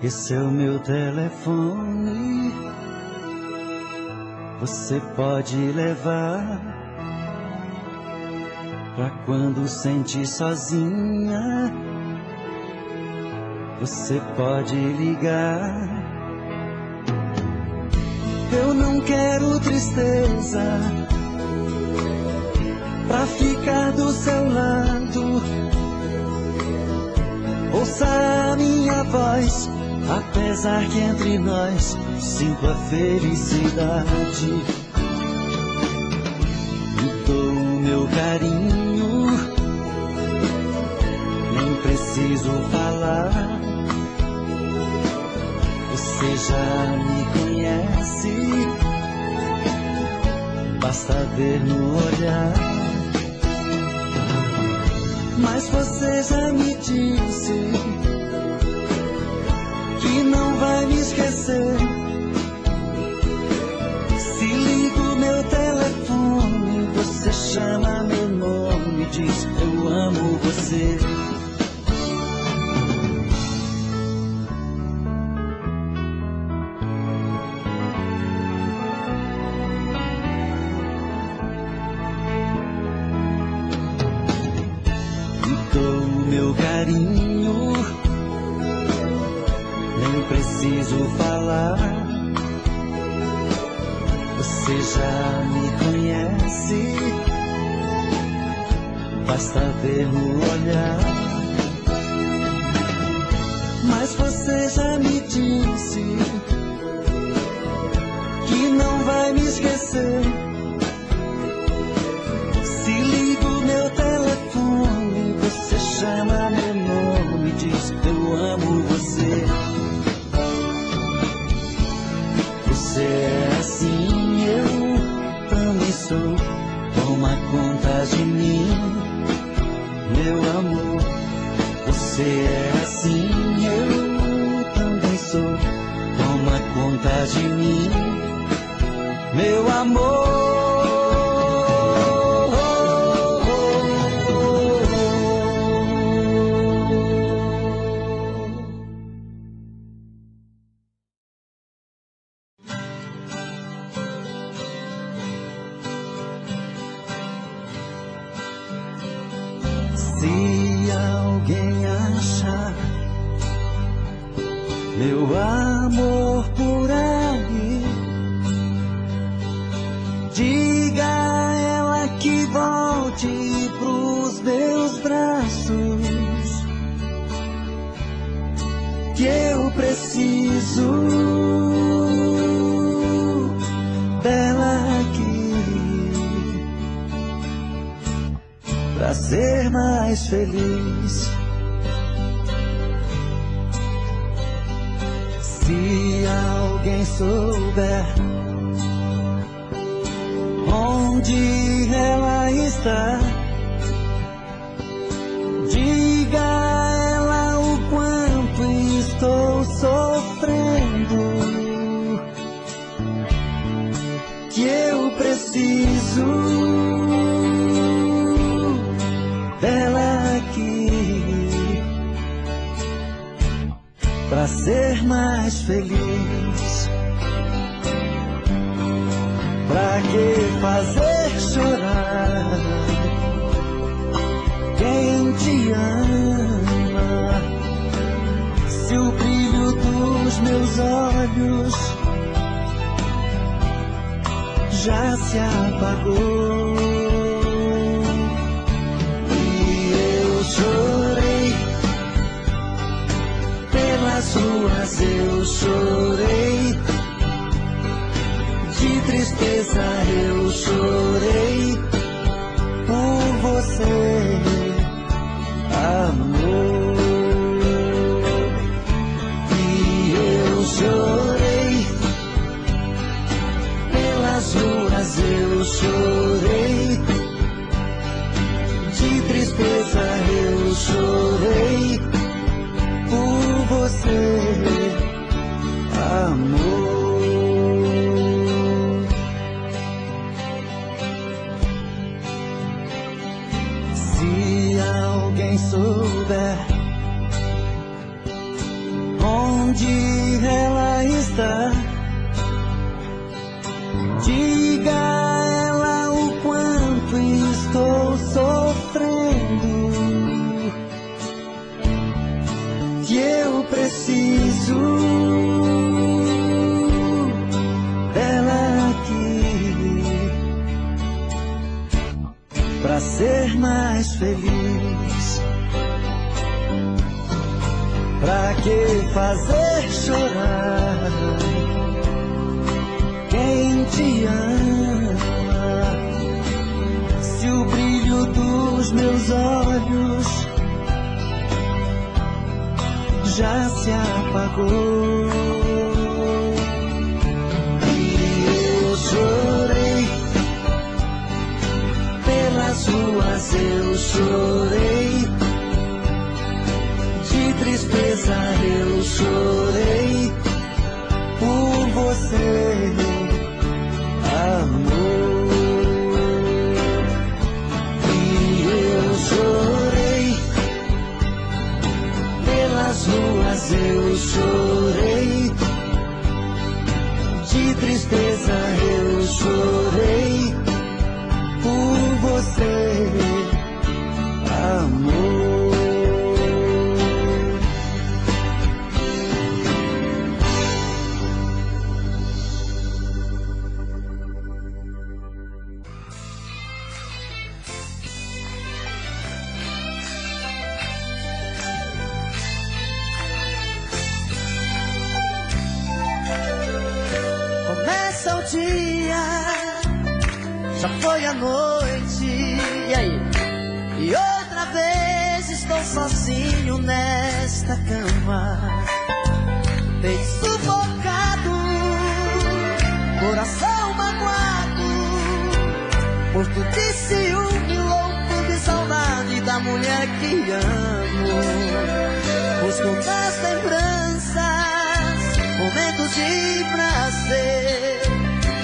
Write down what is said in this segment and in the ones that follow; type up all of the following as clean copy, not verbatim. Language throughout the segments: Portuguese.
Esse é o meu telefone, você pode levar pra quando sentir sozinha. Você pode ligar. Eu não quero tristeza pra ficar do seu lado. Ouça a minha voz, apesar que entre nós sinto a felicidade. Me dou o meu carinho, nem preciso falar. Você já me conhece, basta ver no olhar. Mas você já me disse que não vai me esquecer. Se ligo meu telefone, você chama meu nome e diz: eu amo você. Carinho, nem preciso falar. Você já me conhece, basta ver no olhar. Mas você já me disse que não vai me esquecer. Se ligo meu telefone, você chama meu nome e diz: eu amo você. Você é assim, eu também sou. Toma conta de mim, meu amor. Você é assim, eu também sou. Toma conta de mim, meu amor. Se alguém achar meu amor por aí, diga a ela que volte pros meus braços, que eu preciso dela aqui pra ser mais feliz. Se alguém souber onde ela está, diga a ela o quanto estou sofrendo, que eu preciso dela aqui pra ser mais feliz. Pra que fazer chorar quem te ama, se o brilho dos meus olhos já se apagou? Pelas ruas eu chorei, de tristeza eu chorei por você, amor. E eu chorei, pelas ruas eu chorei, de tristeza eu chorei por você, amor. Se alguém souber onde Diga a ela o quanto estou sofrendo, que eu preciso dela aqui pra ser mais feliz. Pra que fazer chorar quem te ama, se o brilho dos meus olhos já se apagou? E eu chorei pelas ruas, eu chorei de tristeza, eu chorei por você, amor. E eu chorei pelas ruas, eu chorei de tristeza, eu chorei por você, amor. Começa o dia, já foi a noite, e aí? E outra vez estou sozinho nesta cama, peito sufocado, coração magoado, morto de ciúme, louco de saudade da mulher que amo. Busco nas lembranças momentos de prazer,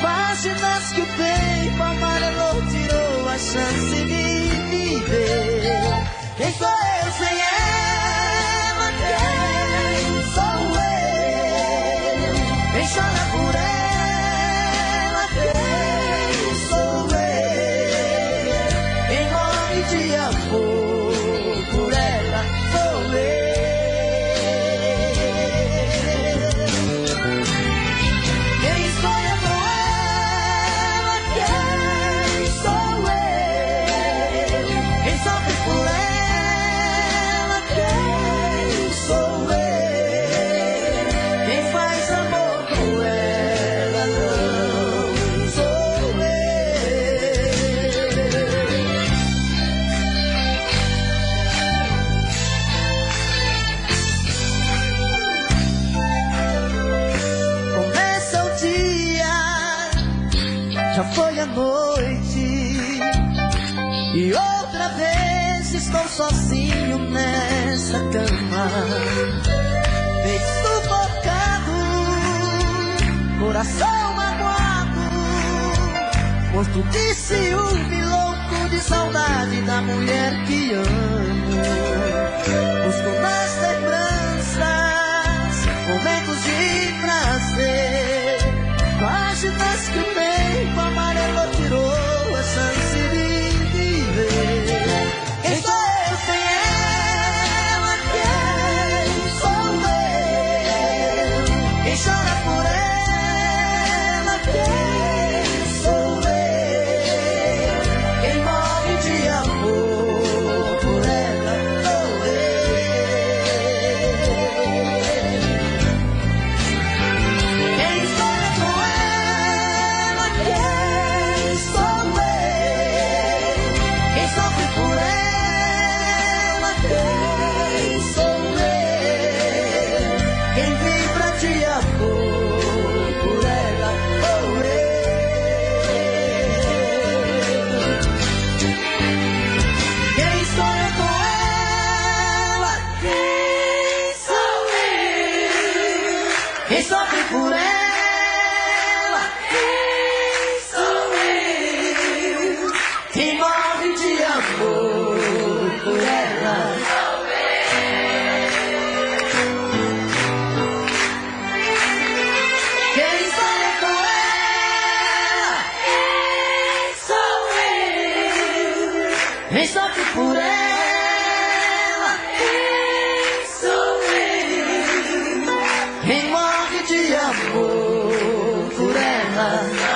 páginas que o tempo amarelou, tirou a chance de viver. Quem sou eu sem ela? Quem sou eu? Quem chora por ela? Quem sou eu? Quem morre de amor por ela sou eu. Já foi a noite e outra vez estou sozinho nessa cama, peito sufocado, coração magoado, morto de ciúme, louco de saudade da mulher que amo. Busco nas lembranças momentos de prazer, páginas que o tempo amarelo tirou a chance de viver. Quem sou eu sem ela? Quem sou eu? Quem chora por ela? Quem sou eu? Quem morre de amor por ela sou eu. Quem chora por ela? nem sofre por ela, quem sofre, quem morre de amor por ela.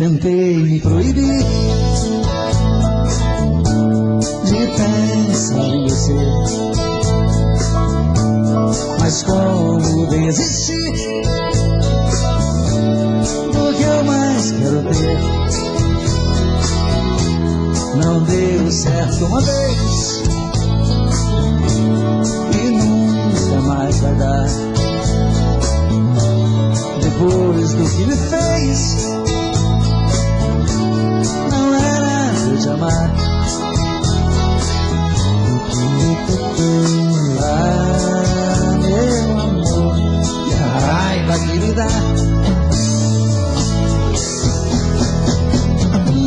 tentei me proibir de pensar em você, mas como desistir do que eu mais quero ter? Não deu certo uma vez e nunca mais vai dar. Depois do que me fez, não era eu te amar. Ah, meu amor, que raiva que me dá.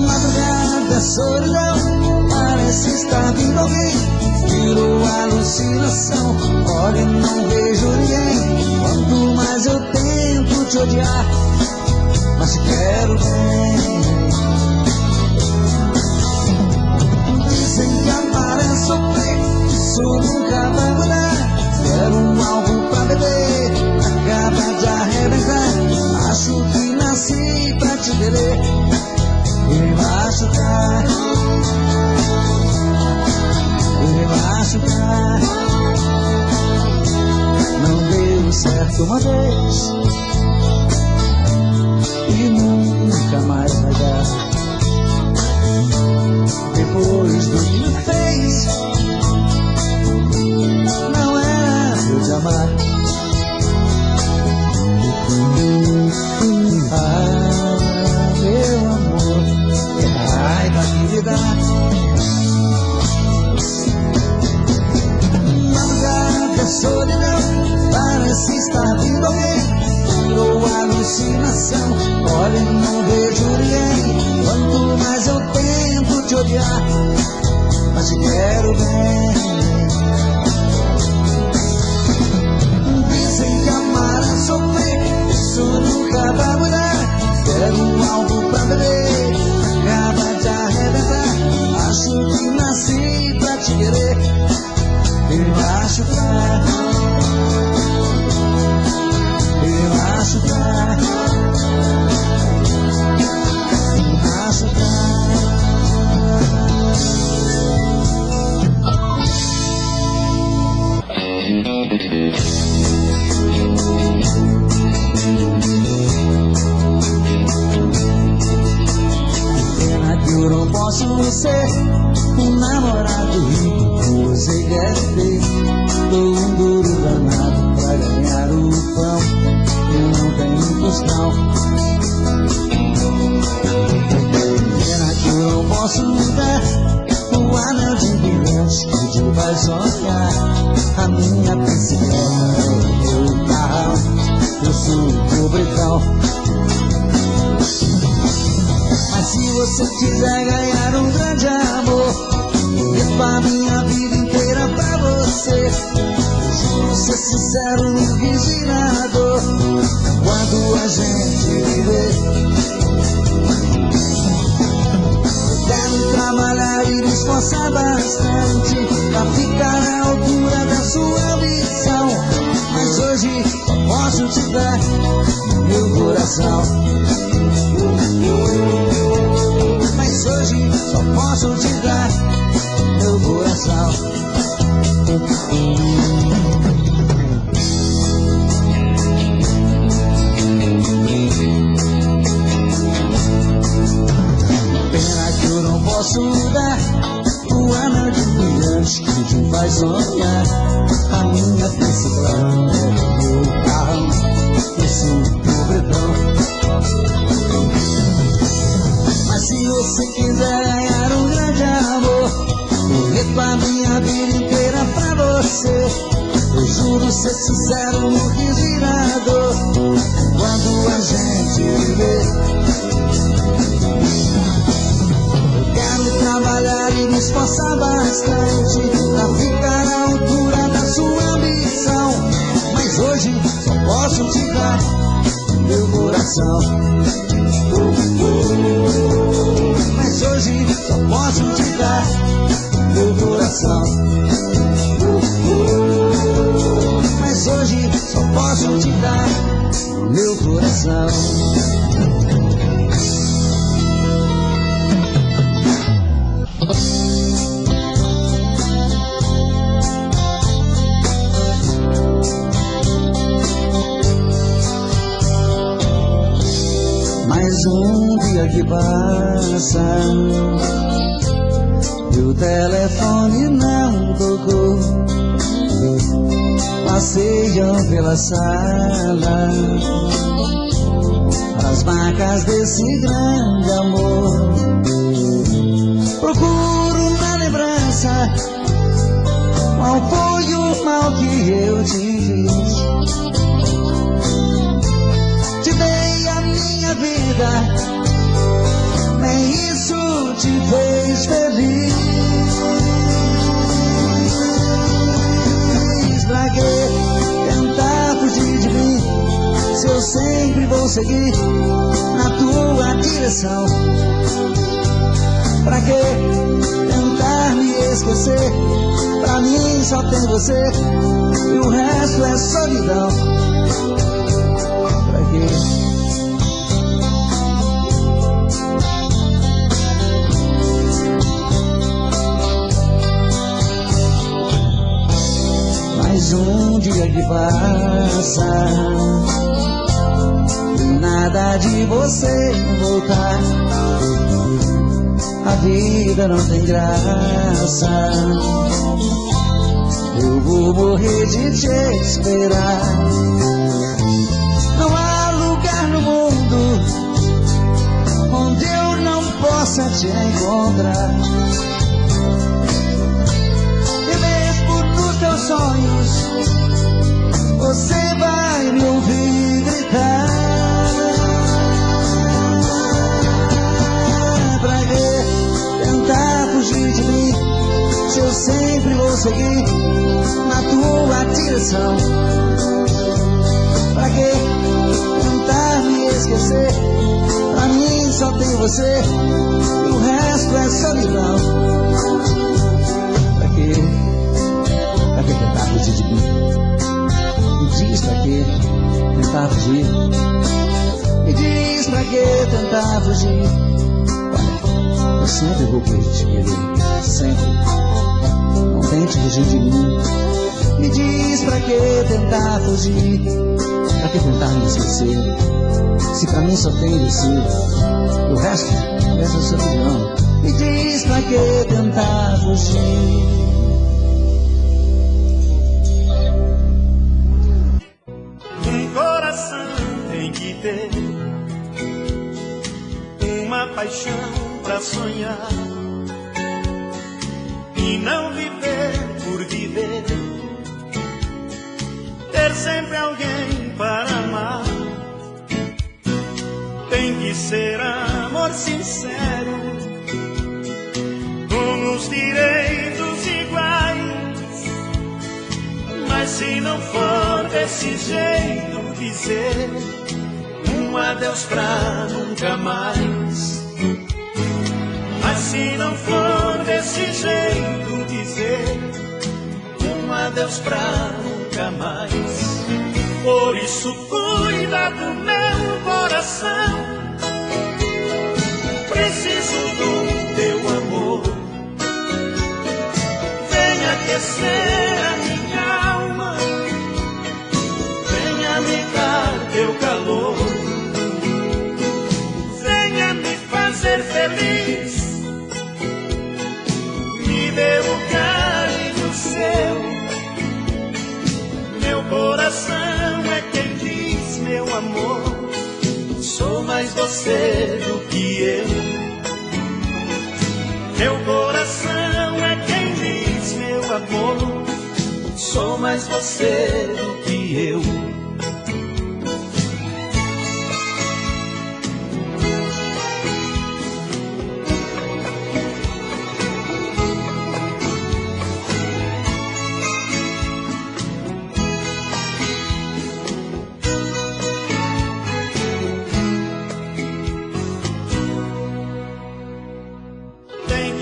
Madrugada, solidão, parece estar vindo alguém. Virou alucinação, olha, não vejo ninguém. Quanto mais eu tento te odiar, mas te quero bem. Dizem que amar é sofrer, isso nunca vai mudar. Quero algo pra beber, acaba de arrebentar. Acho que nasci pra te querer e me machucar, e me machucar. Não deu certo uma vez e nunca mais vai dar. Depois do que me fez, não era eu te amar. Ah, meu amor, que raiva que me dá. Madrugada, solidão, parece estar vindo alguém. Virou alucinação, olha, não vejo ninguém. Quanto mais eu tento te odiar, mas te quero bem. Dizem que amar é sofrer, isso nunca vai mudar. Quero algo pra beber, acaba de arrebentar. Acho que nasci pra te querer e me machucar, e me machucar, me machucar. Pena que eu não posso ser um namorado rico que você quer ter. Tô um duro danado pra ganhar o pão, eu não tenho tostão. Pena que eu não posso dar o anel de brilhante que te faz sonhar. A minha bicicleta é o meu carro, eu sou o pobretão. Mas se você quiser ganhar um grande amor, eu a minha vida inteira pra você. Juro ser sincero e vigilador quando a gente viver. Quero trabalhar e me esforçar bastante pra ficar na altura da sua ambição. Mas hoje só posso te dar meu coração. Mas hoje só posso te dar meu coração. Pena que eu não posso dar o anel de brilhante que te faz sonhar. A minha bicicleta é o meu carro, eu sou o pobretão. Mas se você quiser ganhar um grande amor, prometo a minha vida inteira pra você. Eu juro ser sincero no vigilador quando a gente viver. Eu quero trabalhar e me esforçar bastante pra ficar na altura da sua ambição. Mas hoje só posso te dar meu coração. Mas hoje só posso te dar meu coração. Mas hoje só posso te dar meu coração. Mais um dia que passa e o telefone não tocou. Passeiam pela sala as marcas desse grande amor. Procuro na lembrança qual foi o mal que eu te fiz. Te dei a minha vida, nem isso te fez feliz. Pra que tentar fugir de mim, se eu sempre vou seguir na tua direção? Pra que tentar me esquecer? Pra mim só tem você e o resto é solidão. Pra quê? Mais um dia que passa e nada de você voltar. A vida não tem graça, eu vou morrer de te esperar. Não há lugar no mundo onde eu não possa te encontrar. E mesmo nos teus sonhos você vai me ouvir gritar. Pra que tentar fugir de mim, se eu sempre vou seguir na tua direção? Pra que tentar me esquecer? Pra mim só tem você e o resto é solidão. Pra que tentar fugir de mim? Me diz pra que tentar fugir? Me diz pra que tentar fugir? Olha, eu sempre vou querer te querer, sempre. Não tente fugir de mim. Me diz pra que tentar fugir? Pra que tentar me esquecer? Se pra mim só tem você, o resto é solidão. Me diz pra que tentar fugir? Uma paixão pra sonhar e não viver por viver, ter sempre alguém para amar. Tem que ser amor sincero, com os direitos iguais. Mas se não for desse jeito, dizer um adeus pra nunca mais. Mas se não for desse jeito, dizer um adeus pra nunca mais. Por isso cuida do meu coração, preciso do teu amor. Venha aquecer a minha alma, venha me dar teu calor. Ser feliz, me dê o carinho seu. Meu coração é quem diz, meu amor, sou mais você do que eu. Meu coração é quem diz, meu amor, sou mais você do que eu.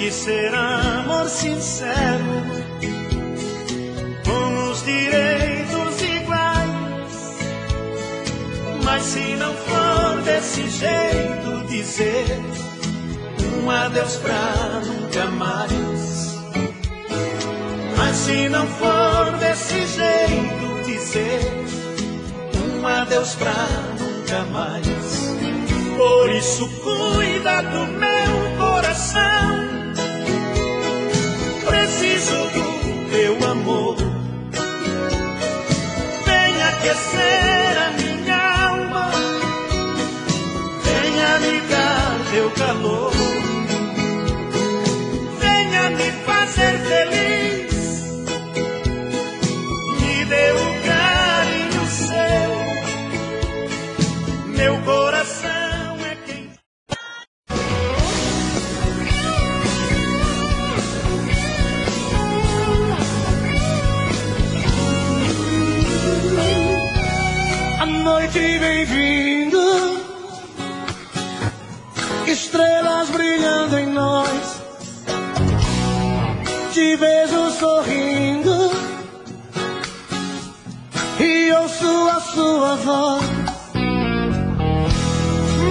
Ser amor sincero, com os direitos iguais. Mas se não for desse jeito, dizer um adeus pra nunca mais. Mas se não for desse jeito, dizer um adeus pra nunca mais. Por isso cuida do meu coração. Preciso do teu amor. Venha aquecer a minha alma. Venha me dar teu calor. Venha me fazer feliz. Me dê um carinho seu. Meu coração é quem... A noite vem vindo, estrelas brilhando em nós. Te vejo sorrindo e ouço a sua voz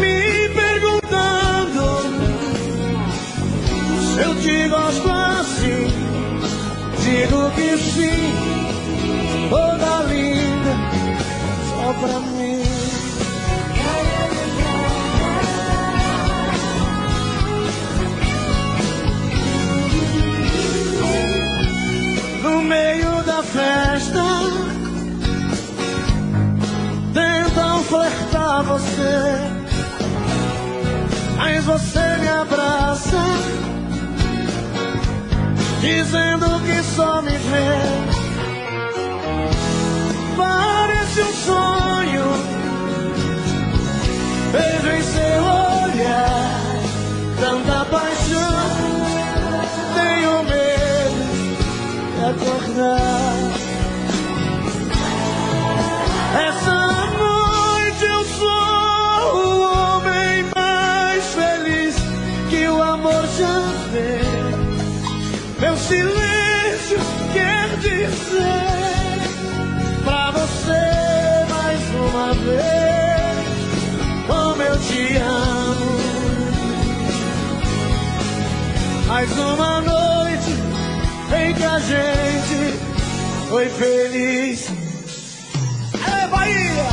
me perguntando se eu te gosto assim. Digo que sim, toda linda, só pra mim. No meio da festa tentam flertar você, mas você me abraça, dizendo que só me vê. Parece um sonho, vejo em seu olhar tanta paixão. Tenho medo de acordar. Essa noite eu sou o homem mais feliz que o amor já fez. Meu silêncio quer dizer pra você mais uma vez como eu te amo. Mais uma noite em que a gente foi feliz. É Bahia!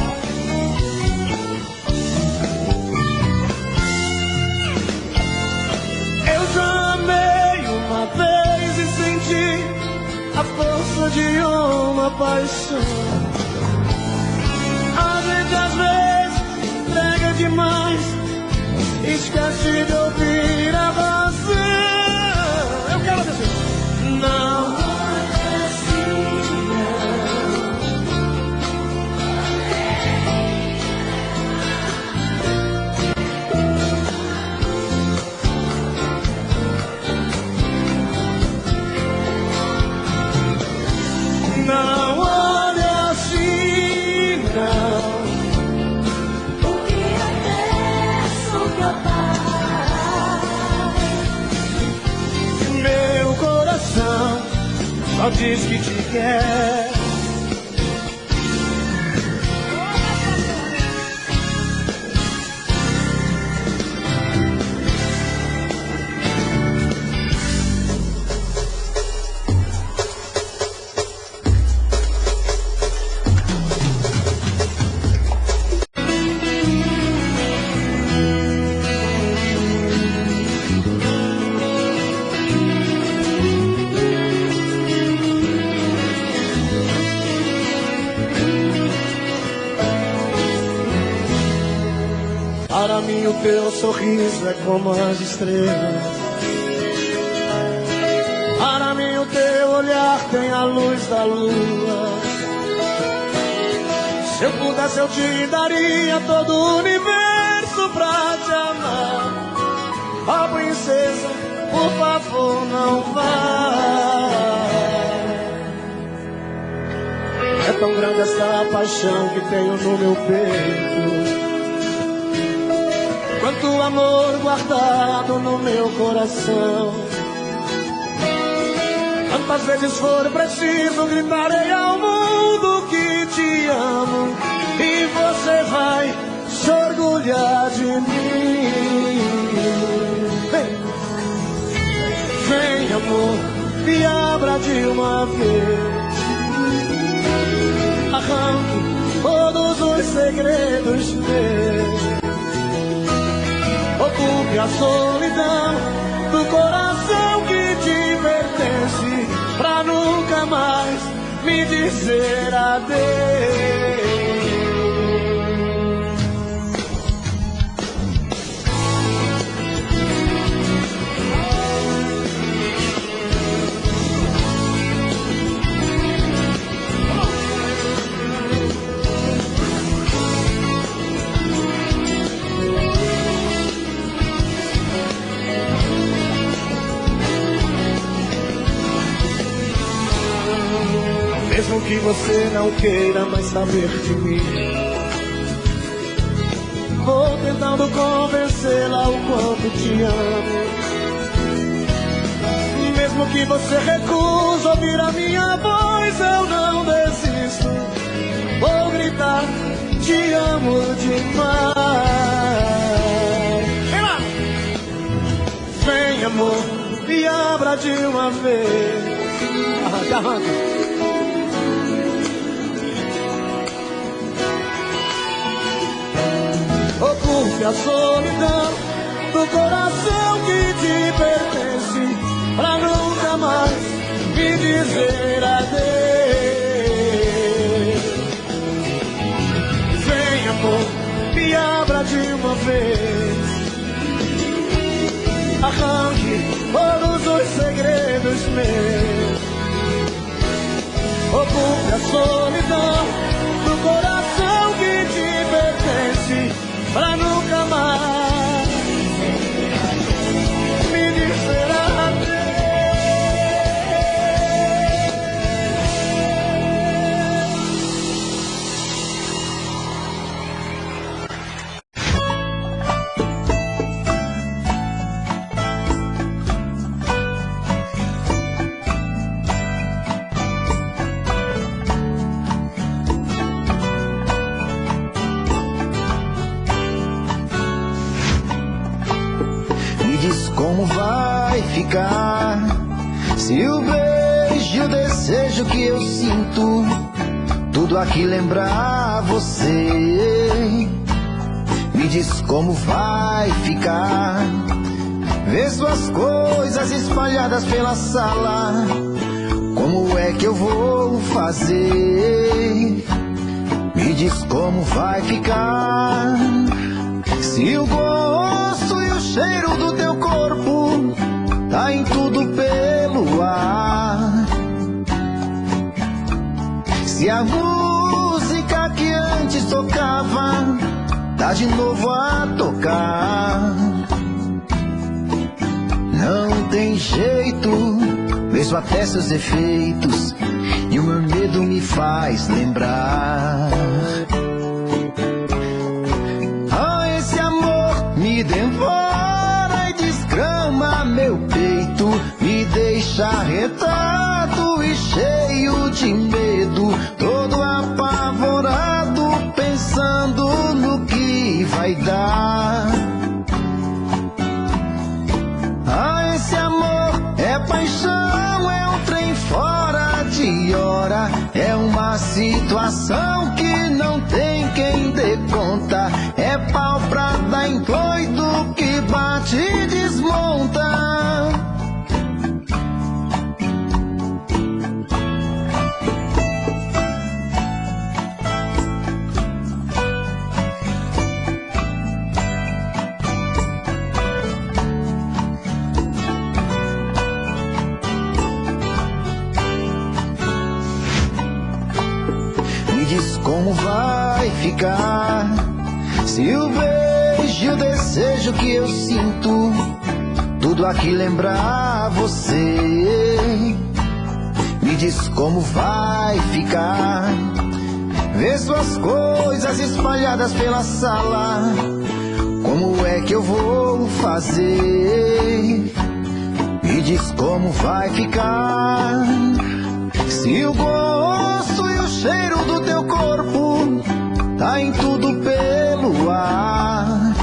Eu já amei uma vez e senti a força de uma paixão. A gente às vezes entrega demais, esquece de ouvir a razão. Eu quero dizer, não é assim, não olha assim, não. Porque até sou capaz. Meu coração só diz que te quer. Para mim o teu sorriso é como as estrelas. Para mim o teu olhar tem a luz da lua. Se eu pudesse eu te daria todo o universo pra te amar. Ó princesa, por favor não vá. É tão grande essa paixão que tenho no meu peito, quanto amor guardado no meu coração. Quantas vezes for preciso, gritarei ao mundo que te amo, e você vai se orgulhar de mim. Vem, vem amor, me abra de uma vez. Arranque todos os segredos meus. a solidão do coração que te pertence, pra nunca mais me dizer adeus. Mesmo que você não queira mais saber de mim, vou tentando convencê-la o quanto te amo. Mesmo que você recuse ouvir a minha voz, eu não desisto. Vou gritar, te amo demais. Vem lá! Vem, amor, me abra de uma vez. Arranca, arranca. Ocupe a solidão do coração que te pertence, pra nunca mais me dizer adeus. Vem, amor, me abra de uma vez. Arranque todos os segredos meus. Ocupe a solidão do coração que te pertence, pra nunca mais me dizer adeus. Como vai ficar se o beijo e o desejo que eu sinto tudo aqui lembrar você? Me diz como vai ficar ver suas coisas espalhadas pela sala. Como é que eu vou fazer? Me diz como vai ficar se o gosto e o cheiro do teu corpo tá em tudo pelo ar. Se a música que antes tocava tá de novo a tocar. Não tem jeito, vejo até seus defeitos e o meu medo me faz lembrar. Esse amor me devora e desgrama meu peito, me deixa arretado e cheio de medo, todo apavorado, pensando no que vai dar. Esse amor é paixão, é um trem fora de hora, é uma situação que não tem quem dê conta, é pau pra dar em doido que bate e desmonta. Como vai ficar se o beijo e o desejo que eu sinto tudo aqui lembrar você? Me diz como vai ficar ver suas coisas espalhadas pela sala. Como é que eu vou fazer? Me diz como vai ficar se o gosto e o cheiro do teu corpo tá em tudo pelo ar.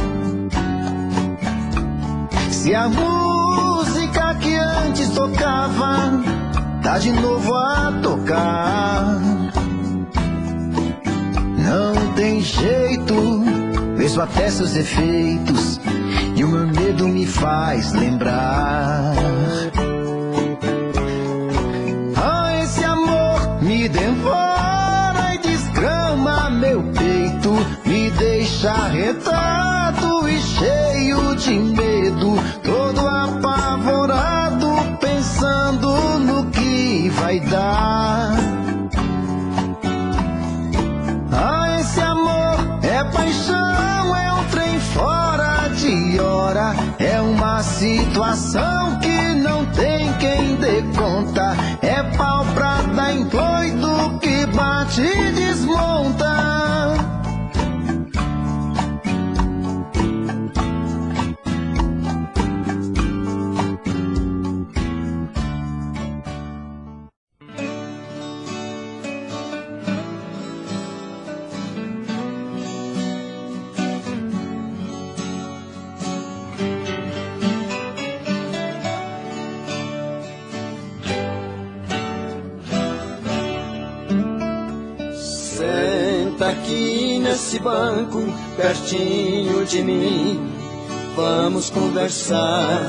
Se a música que antes tocava tá de novo a tocar. Não tem jeito, vejo até seus defeitos e o meu medo me faz lembrar. Ah, esse amor me devora e desgrama meu peito, me deixa arretado e cheio de medo, todo apavorado, pensando no que vai dar. Ah, esse amor é paixão, é um trem fora de hora, é uma situação que não tem quem dê conta, é pau pra dar em doido que bate e desmonta. Aqui nesse banco, pertinho de mim, vamos conversar.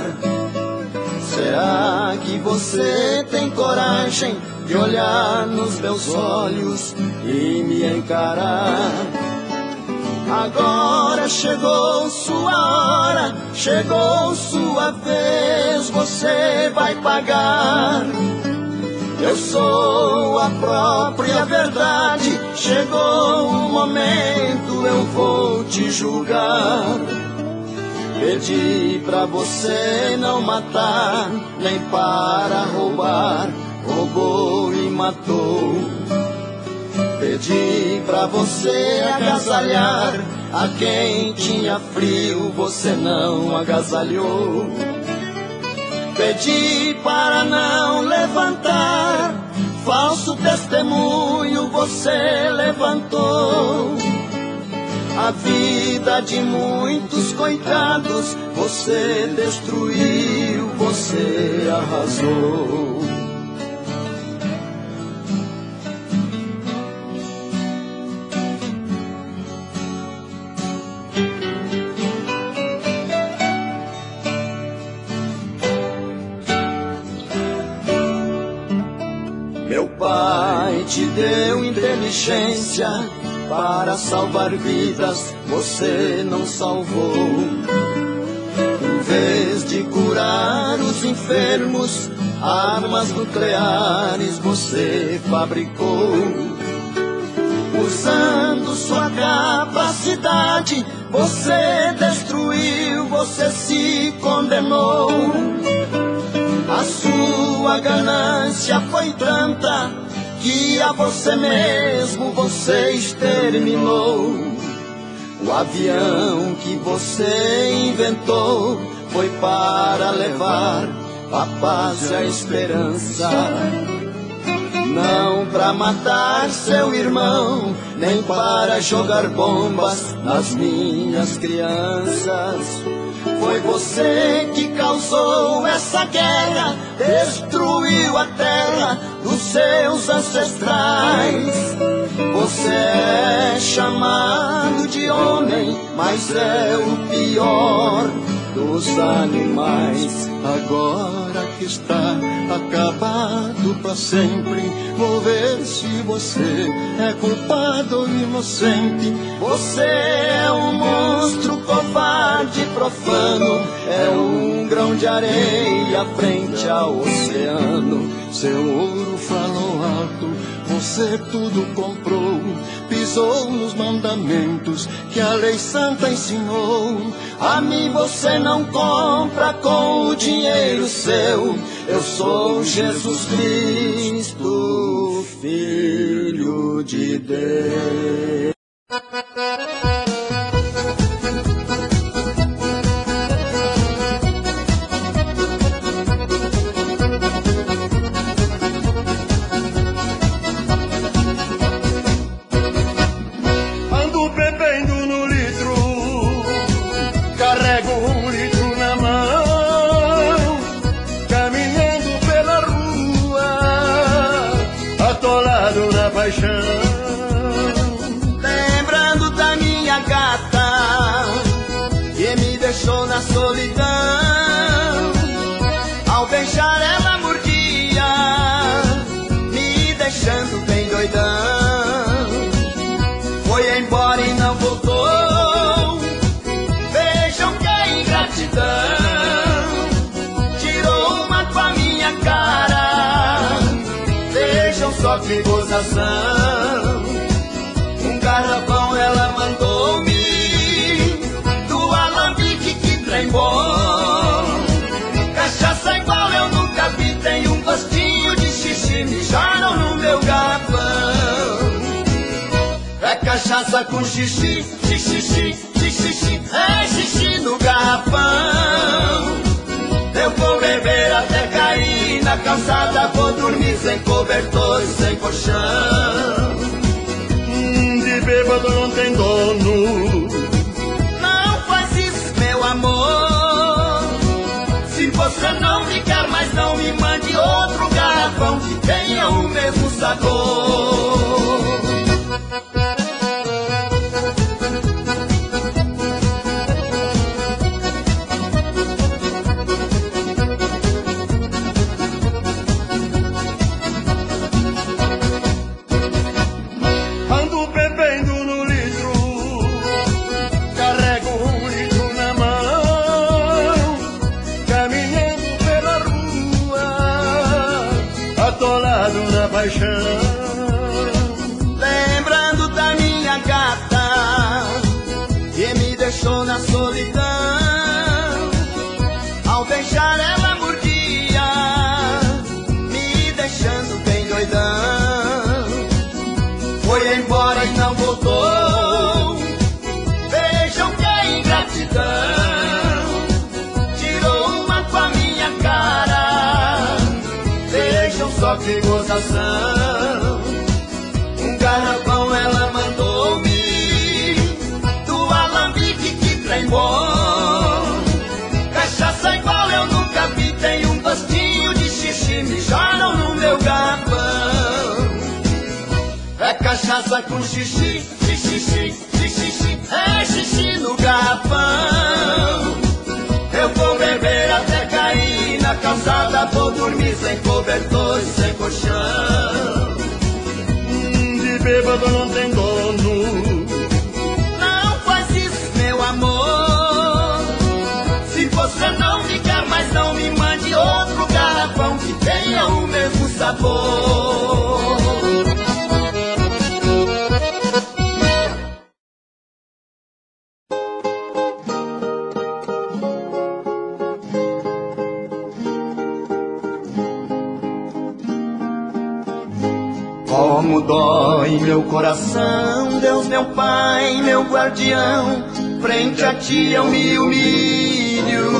Será que você tem coragem de olhar nos meus olhos e me encarar? Agora chegou sua hora, chegou sua vez, você vai pagar. Eu sou a própria verdade, chegou o momento, eu vou te julgar. Pedi pra você não matar, nem para roubar, roubou e matou. Pedi pra você agasalhar, a quem tinha frio você não agasalhou. Pedi para não levantar, falso testemunho você levantou. A vida de muitos coitados você destruiu, você arrasou. Meu pai te deu inteligência para salvar vidas, você não salvou. Em vez de curar os enfermos, armas nucleares você fabricou. Usando sua capacidade, você destruiu, você se condenou. A sua ganância foi tanta que a você mesmo você exterminou. O avião que você inventou foi para levar a paz e a esperança, não para matar seu irmão, nem para jogar bombas nas minhas crianças. Foi você que causou essa guerra, destruiu a terra dos seus ancestrais. Você é chamado de homem, mas é o pior dos animais. Agora que está acabado pra sempre, vou ver se você é culpado ou inocente. Você é um monstro covarde, profano, é um grão de areia frente ao oceano. Seu ouro falou alto, você tudo comprou, pisou nos mandamentos que a lei santa ensinou. A mim você não compra com o dinheiro seu, eu sou Jesus Cristo, Filho de Deus. que gozação. Um garrafão ela mandou-me do alambique, que trem bom. Cachaça igual eu nunca vi, tem um gostinho de xixi, mijaram no meu garrafão. É cachaça com xixi, xixi, xixi, é xixi no garrafão. Eu vou beber até cair na calçada, vou dormir sem cobertor e sem colchão. De bêbado não tem dono. Não faz isso, meu amor. Se você não me quer, mas não me mande outro garrafão que tenha o mesmo sabor. Lembrando da minha gata que me deixou na solidão. Ao beijar ela mordia, me deixando bem doidão. Foi embora e não voltou. Vejam que ingratidão. Tirou uma com a minha cara. Vejam só que gozação. Um garrafão ela mandou-me do alambique, que trem bom. Cachaça igual eu nunca vi, tem um gostinho de xixi, mijaram no meu garrafão. É cachaça com xixi, xixi, xixi, é xixi no garrafão. Eu vou beber até cair na calçada, vou dormir sem cobertor e sem colchão. De bêbado não tem dono. Não faz isso, meu amor. Se você não me quer, mas não me mande outro garrafão que tenha o mesmo sabor. Como dói meu coração, Deus meu Pai, meu guardião, frente a Ti eu me humilho.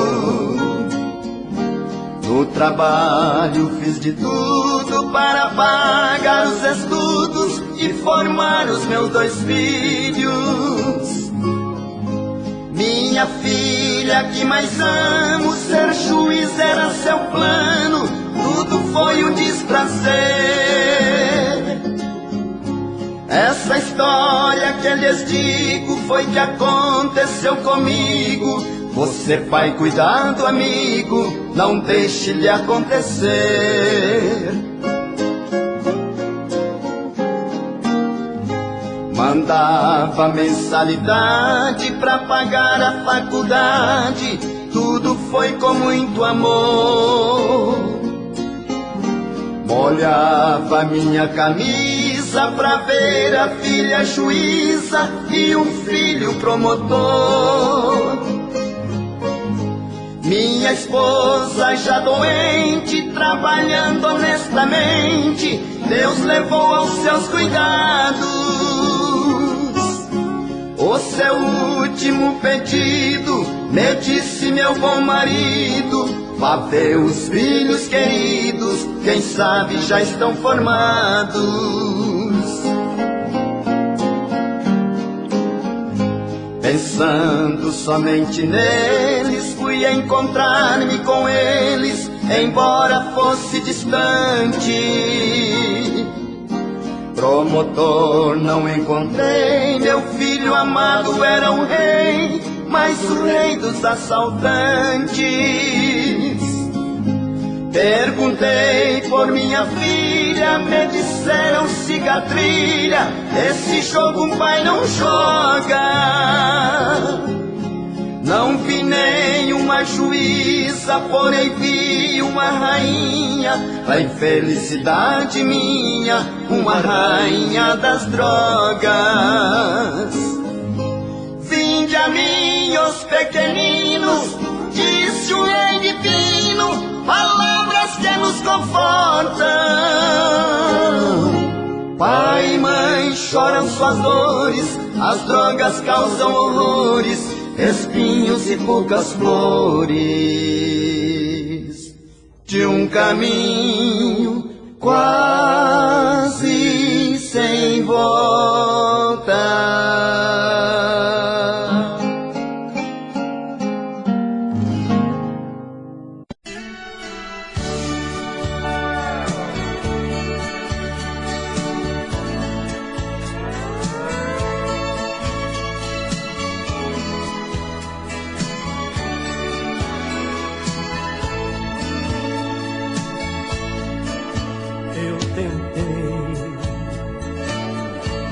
No trabalho fiz de tudo para pagar os estudos e formar os meus 2 filhos. Minha filha que mais amo, ser juiz era seu plano, tudo foi um desprazer. Essa história que eu lhes digo foi que aconteceu comigo. Você, pai, cuidado, amigo, não deixe lhe acontecer. Mandava mensalidade pra pagar a faculdade, tudo foi com muito amor. Molhava minha camisa pra ver a filha juíza e um filho promotor. Minha esposa já doente, trabalhando honestamente, Deus levou aos seus cuidados. O seu último pedido, me disse meu bom marido, vá ver os filhos queridos, quem sabe já estão formados. Pensando somente neles, fui encontrar-me com eles, embora fosse distante. Promotor não encontrei, meu filho amado era um rei, mas o rei dos assaltantes. Perguntei por minha filha, me disseram siga a trilha, esse jogo um pai não joga. Não vi nenhuma uma juíza, porém vi uma rainha, a infelicidade minha, uma rainha das drogas. Vinde a mim, os pequeninos, disse o rei divino, palavras que nos confortam. Pai e mãe choram suas dores, as drogas causam horrores, espinhos e poucas flores de um caminho quase sem volta.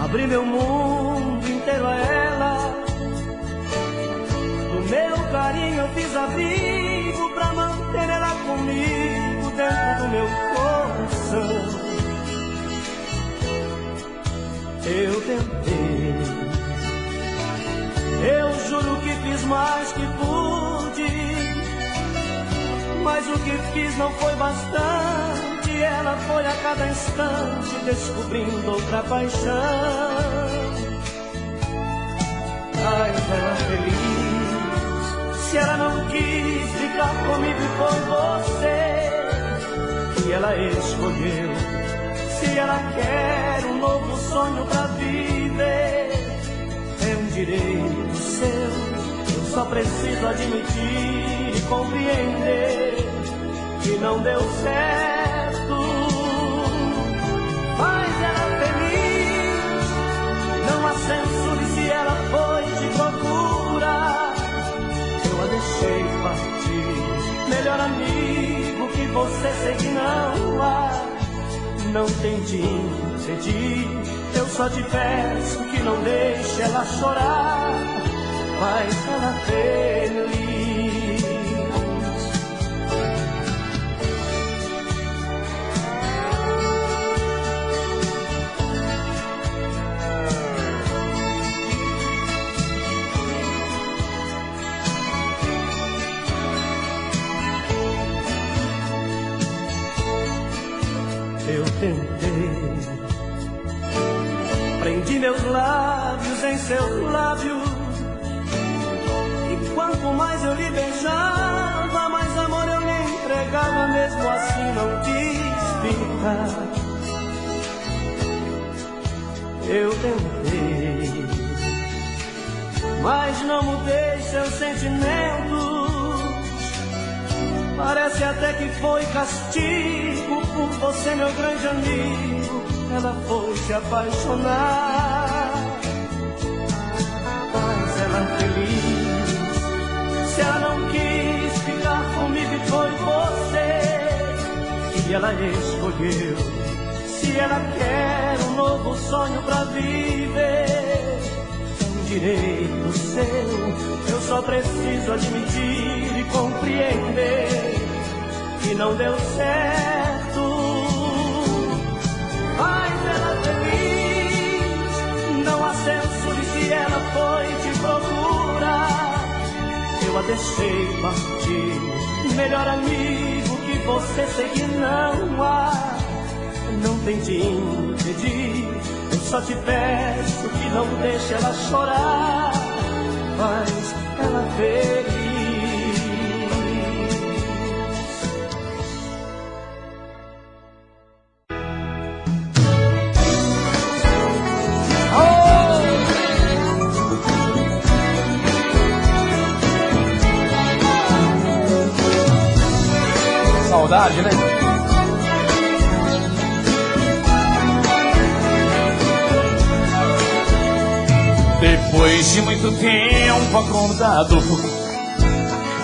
Abri meu mundo inteiro a ela, do meu carinho eu fiz abrigo pra manter ela comigo dentro do meu coração. Eu tentei, eu juro que fiz mais que pude, mas o que fiz não foi bastante. Ela foi a cada instante descobrindo outra paixão. Ai, ela feliz, se ela não quis ficar comigo e por você, que ela escolheu. Se ela quer um novo sonho pra viver, é um direito seu. Eu só preciso admitir e compreender que não deu certo. Faz ela feliz, não a censure se ela foi te procurar. Eu a deixei partir, melhor amigo que você sei que não há. Não tente impedir, eu só te peço que não deixe ela chorar. Faz ela feliz. Eu tentei, prendi meus lábios em seus lábios, e quanto mais eu lhe beijava, mais amor eu lhe entregava, mesmo assim não quis ficar. Eu tentei, mas não mudei seus sentimentos. Parece até que foi castigo por você, meu grande amigo. Ela foi se apaixonar. Mas ela feliz, se ela não quis ficar comigo e foi você que ela escolheu. Se ela quer um novo sonho pra viver, é um direito seu. Eu só preciso admitir e compreender que não deu certo. Faz ela feliz, não a censure se ela foi te procurar. Eu a deixei partir, melhor amigo que você sei que não há. Não tente impedir, eu só te peço que não deixe ela chorar. Faz ela feliz. Saudade, né? Depois de muito tempo acordado,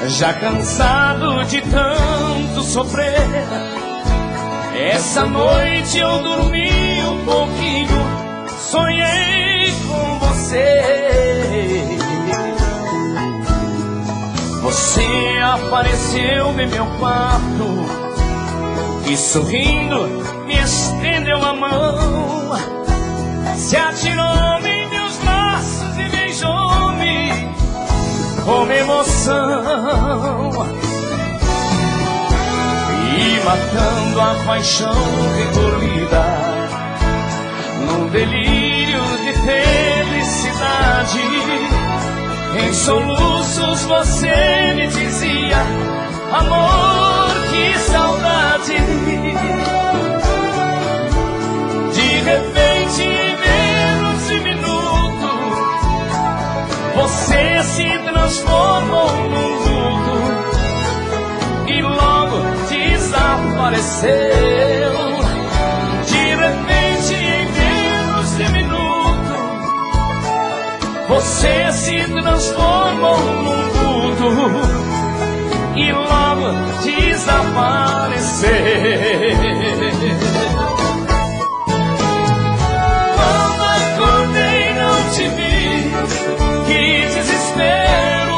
já cansado de tanto sofrer, essa noite eu dormi um pouquinho, sonhei com você. Você apareceu em meu quarto e sorrindo me estendeu a mão, se atirou-me em meus braços e beijou-me com emoção, e matando a paixão recolhida num delírio de felicidade, em soluços você me dizia: amor, que saudade. De repente, em menos de minuto, você se transformou num vulto e logo desapareceu. De repente, em menos de minuto, você se transformou num vulto e logo desapareceu. Quando acordei não te vi, que desespero.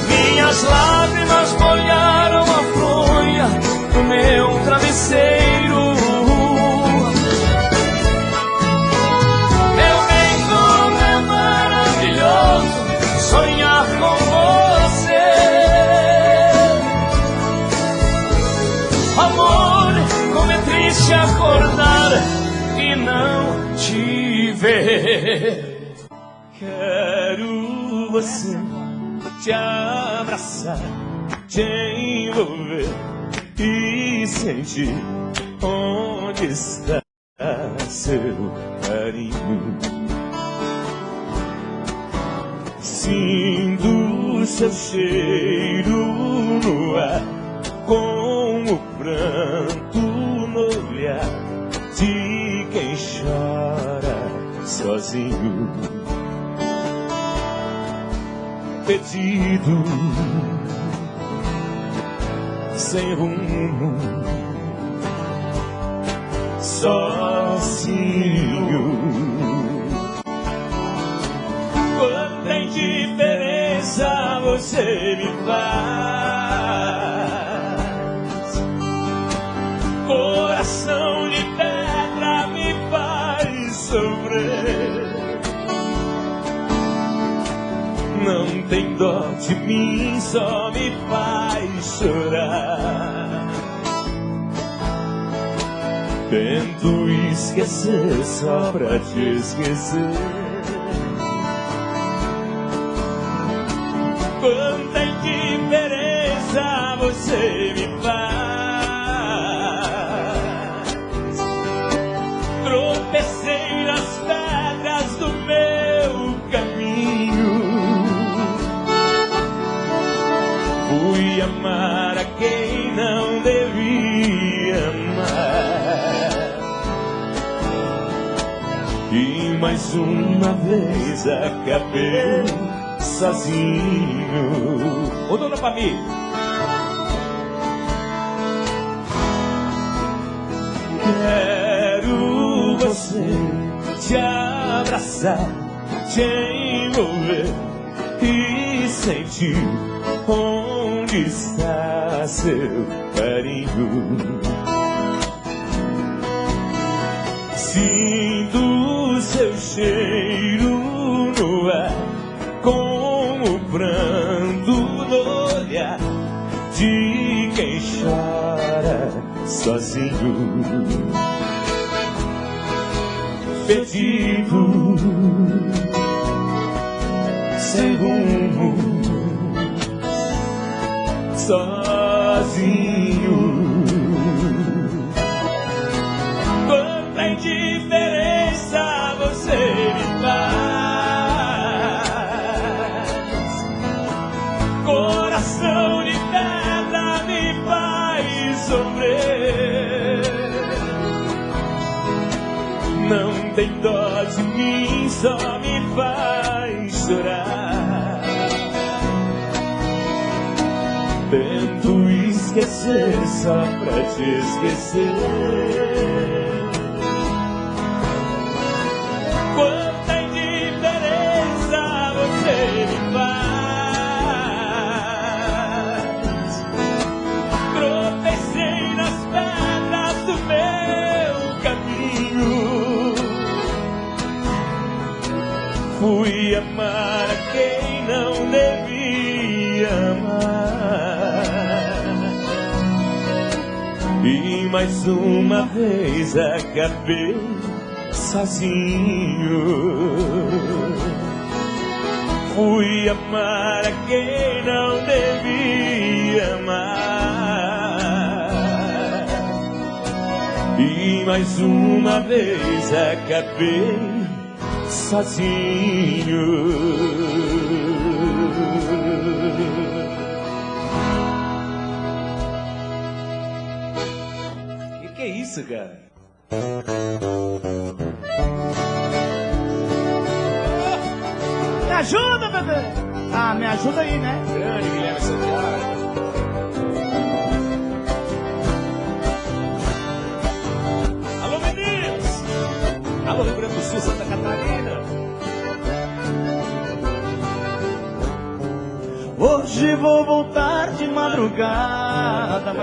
Minhas lágrimas molharam a fronha do meu travesseiro. Meu bem, como é maravilhoso sonhar com você. Amor, como é triste acordar e não te ver. Quero você, te abraçar, te envolver e sentir onde está seu carinho. Sinto seu cheiro no ar, com o pranto no olhar de quem chora sozinho, perdido, sem rumo, sozinho. Quanta indiferença você me faz, coração de pedra me faz sofrer. Não tem dó de mim, só me faz chorar. Tento esquecer só pra te esquecer. Quanta indiferença você me faz. Tropecei nas pedras do meu caminho. Fui amar a quem não devia amar. E mais uma vez acabei sozinho. Ô dona Pami, quero você, te abraçar, te envolver e sentir onde está seu carinho. Sinto seu cheiro no ar, com o pranto no olhar de quem chora sozinho, perdido, sem rumo, sozinho. Quanta indiferença você me faz, coração de pedra me faz sofrer. Não tem dó de mim, só me faz chorar. Tento esquecer só pra te esquecer. Quanta indiferença você Fui amar a quem não devia amar, e mais uma vez acabei sozinho. Fui amar a quem não devia amar, e mais uma vez acabei sozinho. Que é isso, cara? Me ajuda, bebê! Ah, me ajuda aí, né? Grande Guilherme Santiago. Alô, meninos! Alô, Rio Grande do Sul, Santa Catarina. Hoje vou voltar de madrugada.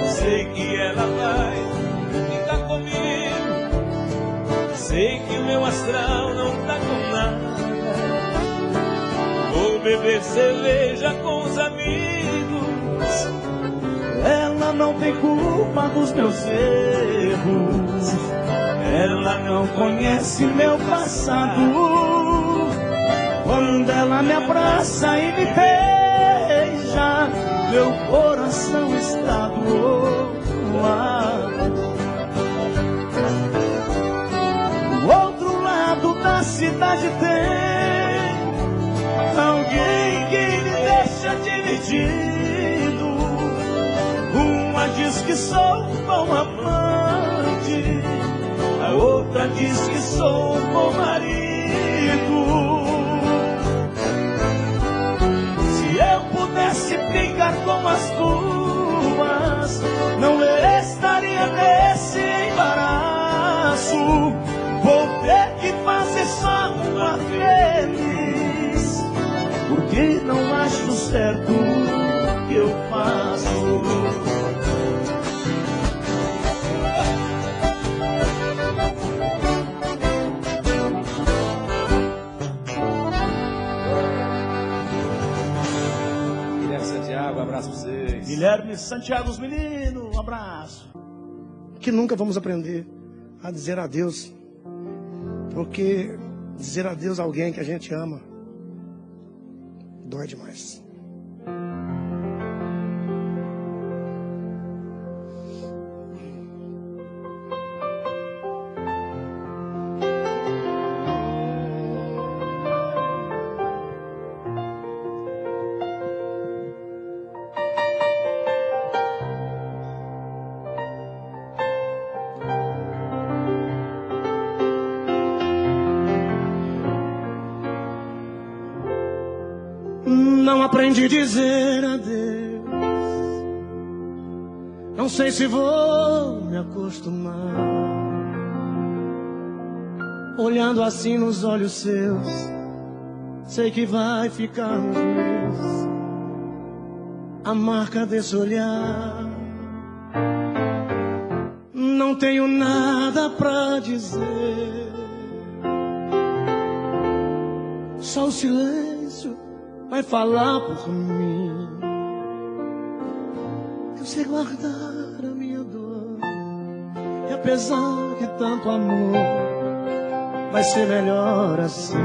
Sei que ela vai ficar comigo. Sei que o meu astral não tá com nada. Vou beber cerveja com os amigos. Ela não tem culpa dos meus erros. Ela não conhece meu passado. Quando ela me abraça e me beija, meu coração está do outro lado. Do outro lado da cidade tem alguém que me deixa dividido. Uma diz que sou um bom amante, a outra diz que sou um bom marido. Se eu pudesse brincar com as duas, não estaria nesse embaraço. Vou ter que fazer só uma feliz, porque não acho certo o que eu faço. Guilherme Santiago, um abraço pra vocês. Guilherme Santiago, os meninos, um abraço. Que nunca vamos aprender a dizer adeus, porque dizer adeus a alguém que a gente ama dói demais. Não aprendi a dizer adeus. Não sei se vou me acostumar. Olhando assim nos olhos seus, sei que vai ficar nos meus a marca desse olhar. Não tenho nada pra dizer, só o silêncio vai falar por mim. Eu sei guardar a minha dor, e apesar de tanto amor, vai ser melhor assim.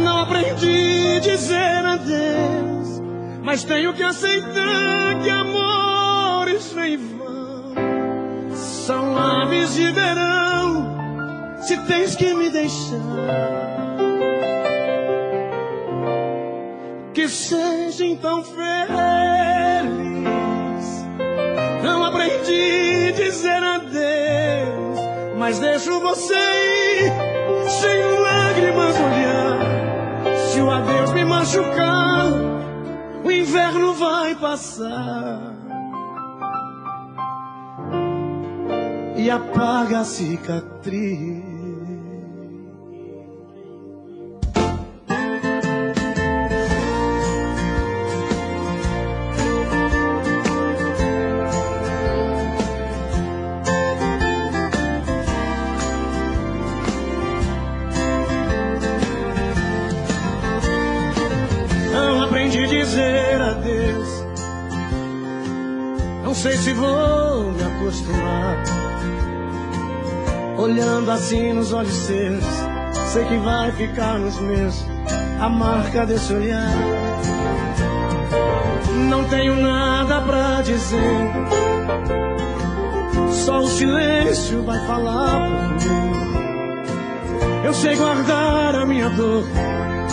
Não aprendi a dizer adeus, mas tenho que aceitar que amores vêm e vão. São aves de verão, se tens que me deixar, que seja então feliz. Não aprendi a dizer adeus, mas deixo você ir sem lágrimas olhar. Se o adeus me machucar, o inverno vai passar e apaga a cicatriz. aprendi a dizer adeus. Não sei se vou me acostumar. Olhando assim nos olhos seus, sei que vai ficar nos meus a marca desse olhar. Não tenho nada pra dizer, só o silêncio vai falar por mim. Eu sei guardar a minha dor,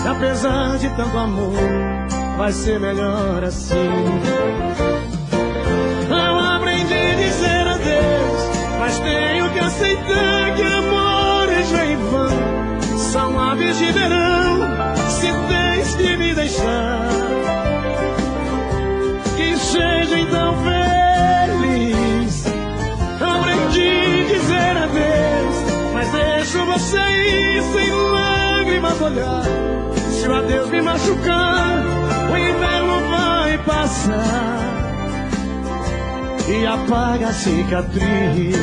e apesar de tanto amor, vai ser melhor assim. Eu aprendi a dizer adeus, mas tenho que aceitar que amores vêm e vão. São aves de verão, se tens que me deixar. Que seja então feliz. Aprendi a dizer adeus, mas deixo você ir sem lágrimas olhar. Se o adeus me machucar, o inverno vai passar e apaga a cicatriz.